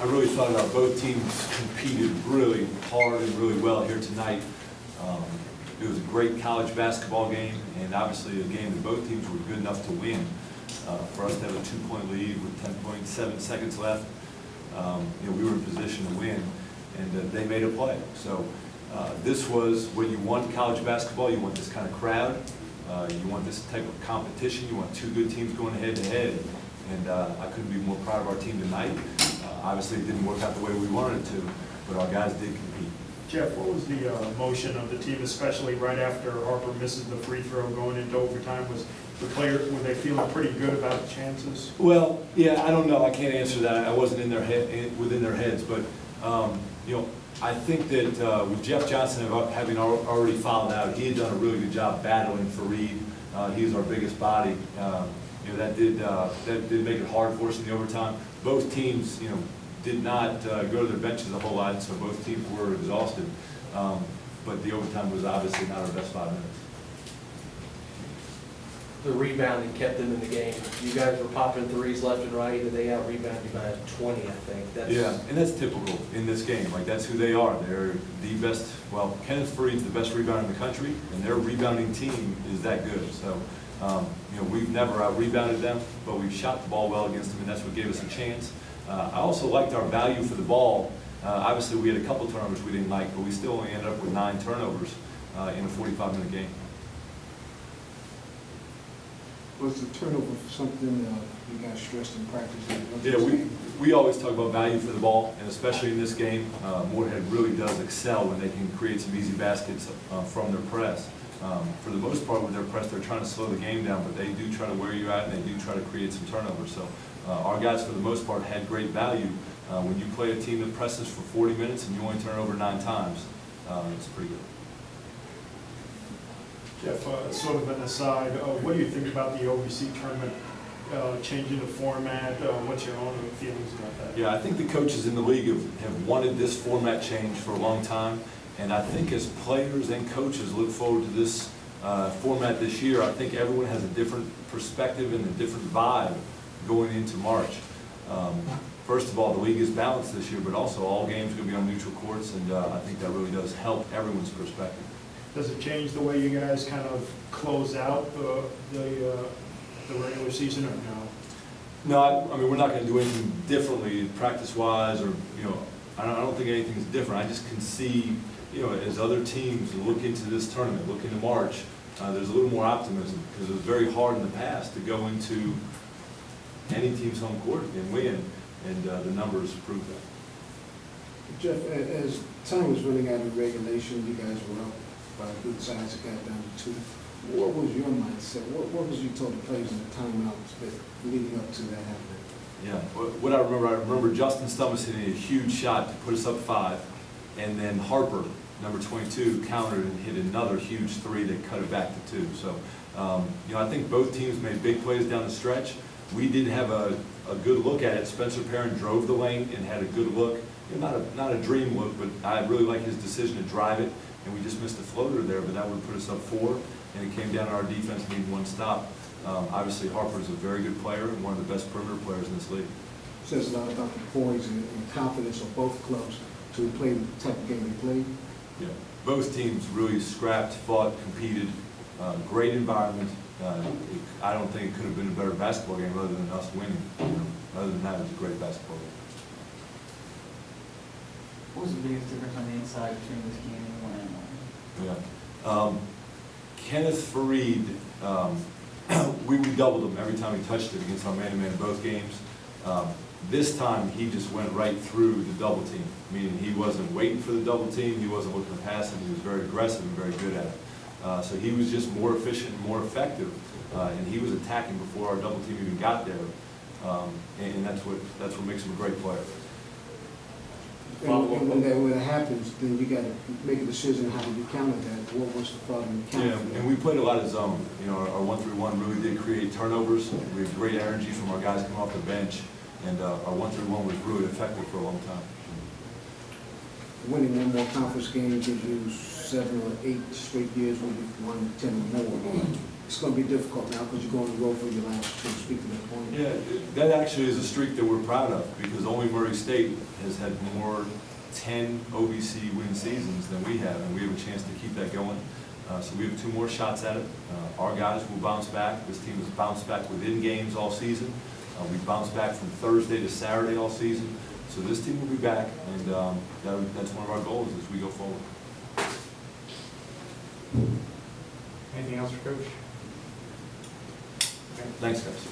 I really thought both teams competed really hard and really well here tonight. It was a great college basketball game, and obviously a game that both teams were good enough to win. For us to have a 2-point lead with 10.7 seconds left, we were in position to win, and they made a play. So this was when you want college basketball. You want this kind of crowd. You want this type of competition. You want two good teams going head to head. And I couldn't be more proud of our team tonight. Obviously, it didn't work out the way we wanted it to, but our guys did compete. Jeff, what was the emotion of the team, especially right after Harper misses the free throw going into overtime? Was the players, were they feeling pretty good about the chances? Well, yeah, I don't know. I can't answer that. I wasn't in their head, within their heads, but I think that with Jeff Johnson having already fouled out, he had done a really good job battling Fareed. He was our biggest body. That did make it hard for us in the overtime. Both teams, did not go to their benches a whole lot, so both teams were exhausted. But the overtime was obviously not our best 5 minutes. The rebounding kept them in the game. You guys were popping threes left and right, and they out-rebounded by 20, I think. Yeah, and that's typical in this game. Like, that's who they are. They're the best. Well, Kenneth Fareed's the best rebounder in the country, and their rebounding team is that good. So, we've never out-rebounded them, but we've shot the ball well against them, and that's what gave us a chance. I also liked our value for the ball. Obviously, we had a couple turnovers we didn't like, but we still only ended up with 9 turnovers in a 45-minute game. Was the turnover something you guys stressed in practice? Yeah, we always talk about value for the ball, and especially in this game, Morehead really does excel when they can create some easy baskets from their press. For the most part, with their press, they're trying to slow the game down, but they do try to wear you out, and they do try to create some turnovers. So our guys, for the most part, had great value. When you play a team that presses for 40 minutes and you only turn over 9 times, it's pretty good. Jeff, sort of an aside, what do you think about the OVC tournament changing the format? What's your own feelings about that? Yeah, I think the coaches in the league have wanted this format change for a long time, and I think as players and coaches look forward to this format this year, I think everyone has a different perspective and a different vibe going into March. First of all, the league is balanced this year, but also all games are going to be on neutral courts, and I think that really does help everyone's perspective. Does it change the way you guys kind of close out the regular season, or no? No, I mean, we're not going to do anything differently practice-wise, or I don't think anything's different. I just can see, as other teams look into this tournament, look into March, there's a little more optimism, because it was very hard in the past to go into any team's home court and win, and the numbers prove that. Jeff, as time was running out of regulation, you guys were up by a good size, it got down to 2. What was your mindset? What was you told the players in the timeouts that leading up to that happening? Yeah, what I remember Justin Stummis hitting a huge shot to put us up 5, and then Harper, number 22, countered and hit another huge 3 that cut it back to 2. So, I think both teams made big plays down the stretch. We did have a good look at it. Spencer Perrin drove the lane and had a good look. Not a dream look, but I really like his decision to drive it, and we just missed a floater there, but that would put us up 4, and it came down to our defense needing 1 stop. Obviously, Harper's a very good player and one of the best perimeter players in this league. Says a lot about the poise and confidence of both clubs to play the type of game they played. Yeah, both teams really scrapped, fought, competed. Great environment. I don't think it could have been a better basketball game other than us winning. Other than that, it was a great basketball game. What was the biggest difference on the inside between this game and the one? Yeah. Kenneth Fareed, we doubled him every time he touched it against our man-to-man in both games. This time, he just went right through the double team, meaning he wasn't waiting for the double team, he wasn't looking to pass him, he was very aggressive and very good at it. So he was just more efficient and more effective, and he was attacking before our double team even got there, and that's what makes him a great player. And when that happens, then you got to make a decision how do you counter that. What was the problem? Yeah, and we played a lot of zone. Our 1-3-1 really did create turnovers. We had great energy from our guys coming off the bench, and our 1-3-1 was really effective for a long time. Winning one more conference game gives you 7 or 8 straight years when you've won 10 or more. it's gonna be difficult now because you're going to road for your last two. Speak to that point. Yeah, that actually is a streak that we're proud of, because only Murray State has had more 10 OVC win seasons than we have, and we have a chance to keep that going. So we have 2 more shots at it. Our guys will bounce back. This team has bounced back within games all season. We bounced back from Thursday to Saturday all season. So this team will be back, and that's one of our goals as we go forward. Anything else for Coach? Thanks, guys.